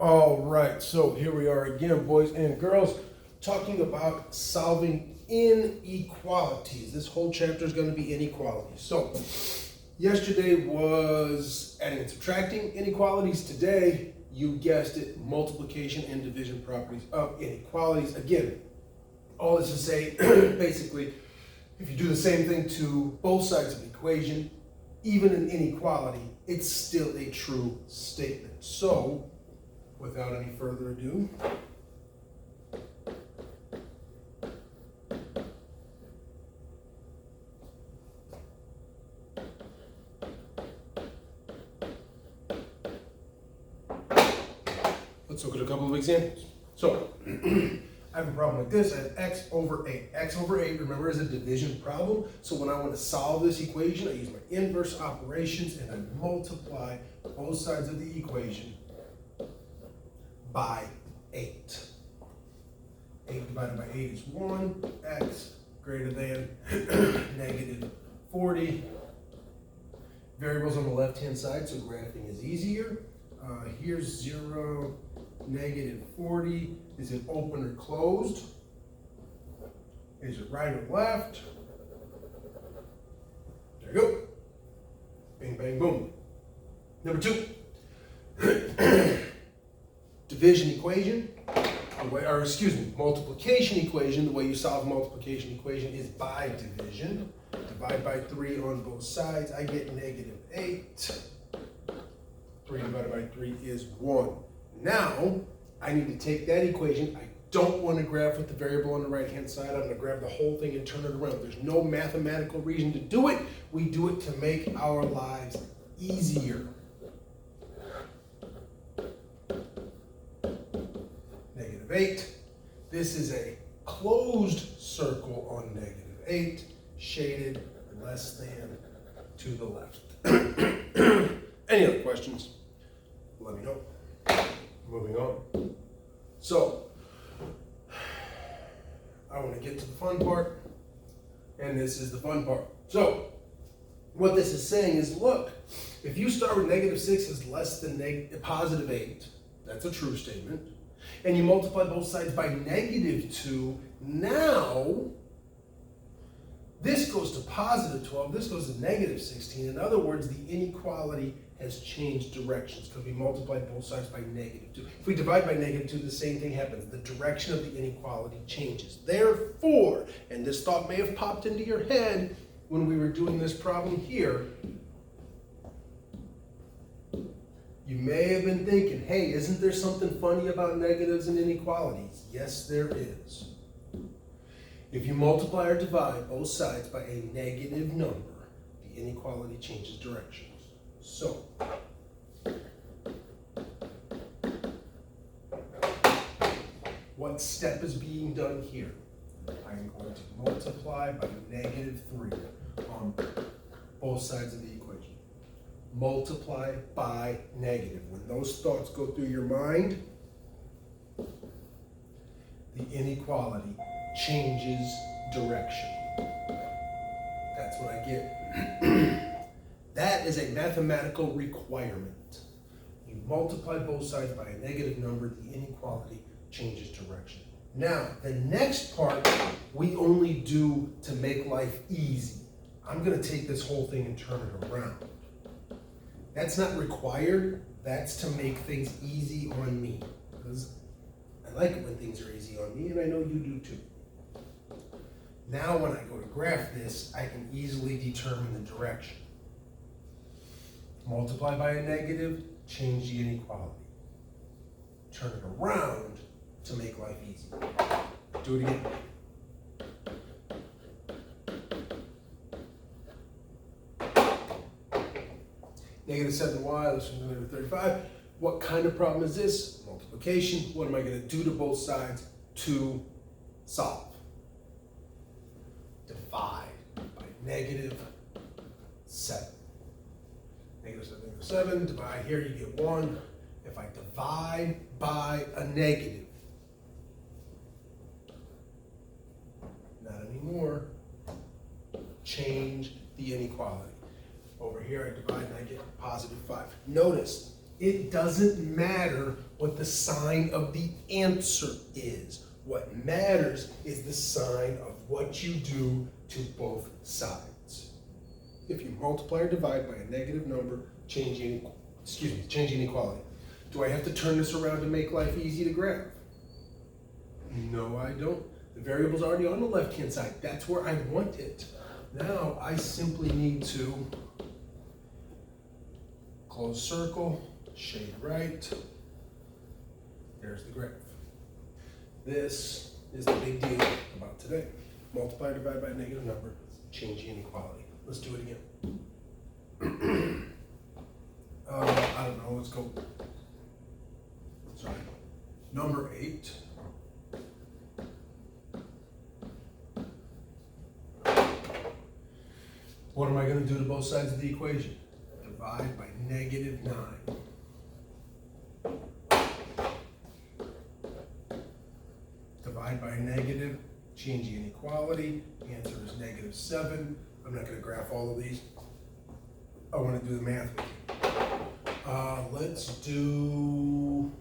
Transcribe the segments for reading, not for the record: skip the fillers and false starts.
All right, so here we are again, boys and girls, talking about solving inequalities. This whole chapter is going to be inequalities. So, yesterday was adding and subtracting inequalities. Today, you guessed it, multiplication and division properties of inequalities. Again, all this to say, basically, if you do the same thing to both sides of the equation, even an inequality, it's still a true statement. So, without any further ado, let's look at a couple of examples. So, I have a problem like this. I have x over 8. X over 8, remember, is a division problem. So when I want to solve this equation, I use my inverse operations and I multiply both sides of the equation by 8. 8 divided by 8 is 1. X greater than negative 40. Variables on the left-hand side, so graphing is easier. Here's 0, negative 40. Is it open or closed? Is it right or left? There you go. Bing, bang, boom. Number 2. Division equation, multiplication equation. The way you solve multiplication equation is by division. Divide by 3 on both sides. I get negative 8. 3 divided by 3 is 1. Now, I need to take that equation. I don't want to graph with the variable on the right-hand side. I'm going to grab the whole thing and turn it around. There's no mathematical reason to do it. We do it to make our lives easier. Negative 8. This is a closed circle on negative 8, shaded less than to the left. Any other questions? Let me know. Moving on. So, I want to get to the fun part, and this is the fun part. So, what this is saying is, look, if you start with negative 6 is less than positive 8, that's a true statement, and you multiply both sides by negative 2, now this goes to positive 12, this goes to negative 16. In other words, the inequality has changed directions because we multiplied both sides by negative 2. If we divide by negative 2, the same thing happens. The direction of the inequality changes. Therefore, and this thought may have popped into your head when we were doing this problem here, you may have been thinking, hey, isn't there something funny about negatives and inequalities? Yes, there is. If you multiply or divide both sides by a negative number, the inequality changes directions. So, what step is being done here? I'm going to multiply by negative 3 on both sides of the equation. Multiply by negative. When those thoughts go through your mind, the inequality changes direction. That's what I get. That is a mathematical requirement. You multiply both sides by a negative number, the inequality changes direction. Now, the next part we only do to make life easy. I'm going to take this whole thing and turn it around. That's not required. That's to make things easy on me. Because I like it when things are easy on me, and I know you do too. Now, when I go to graph this, I can easily determine the direction. Multiply by a negative, change the inequality. Turn it around to make life easy. Do it again. Negative 7y, this one's negative 35. What kind of problem is this? Multiplication. What am I going to do to both sides to solve? Divide by negative 7. Negative 7, divide here, you get 1. If I divide by a negative, not anymore, change the inequality. Over here, I divide and I get positive 5. Notice, It doesn't matter what the sign of the answer is. What matters is the sign of what you do to both sides. If you multiply or divide by a negative number, change inequality. Do I have to turn this around to make life easy to graph? No, I don't. The variable's already on the left-hand side. That's where I want it. Now I simply need to close circle, shade right. There's the graph. This is the big deal about today. Multiply or divide by a negative number, change the inequality. Let's do it again. I don't know, let's go. Sorry. Number 8. What am I going to do to both sides of the equation? Divide by negative 9. Divide by a negative, change the inequality. The answer is negative 7. I'm not going to graph all of these. I want to do the math with you.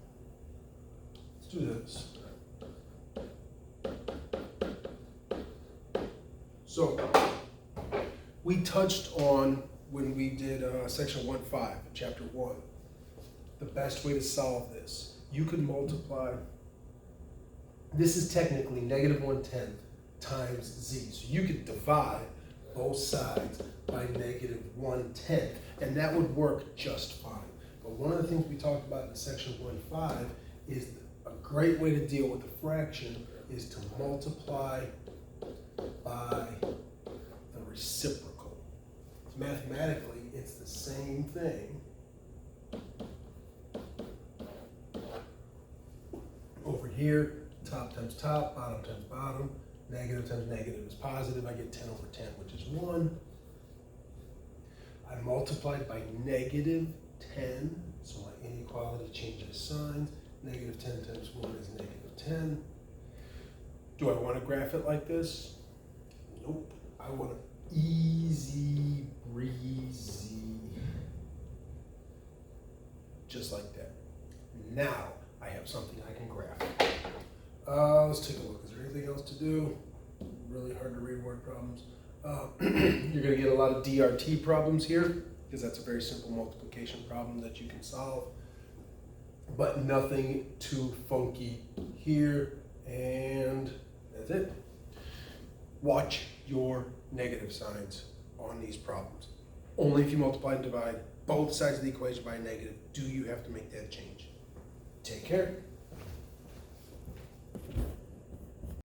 Let's do this. So, we touched on, when we did section 1.5, chapter 1, the best way to solve this. You can multiply, this is technically negative 1/10 times z. So you could divide both sides by negative 1/10, and that would work just fine. But one of the things we talked about in section 1.5 is a great way to deal with a fraction is to multiply by the reciprocal. Mathematically, it's the same thing. Over here, top times top, bottom times bottom, negative times negative is positive. I get 10 over 10, which is 1. I multiplied by negative 10, so my inequality changes signs. Negative 10 times 1 is negative 10. Do I want to graph it like this? Nope. I want to easy breezy, just like that. Now I have something I can graph. Let's take a look. Is there anything else to do? Really hard to read word problems. You're going to get a lot of DRT problems here, because that's a very simple multiplication problem that you can solve, but nothing too funky here, and that's it. Watch your negative signs on these problems. Only if you multiply and divide both sides of the equation by a negative do you have to make that change. Take care.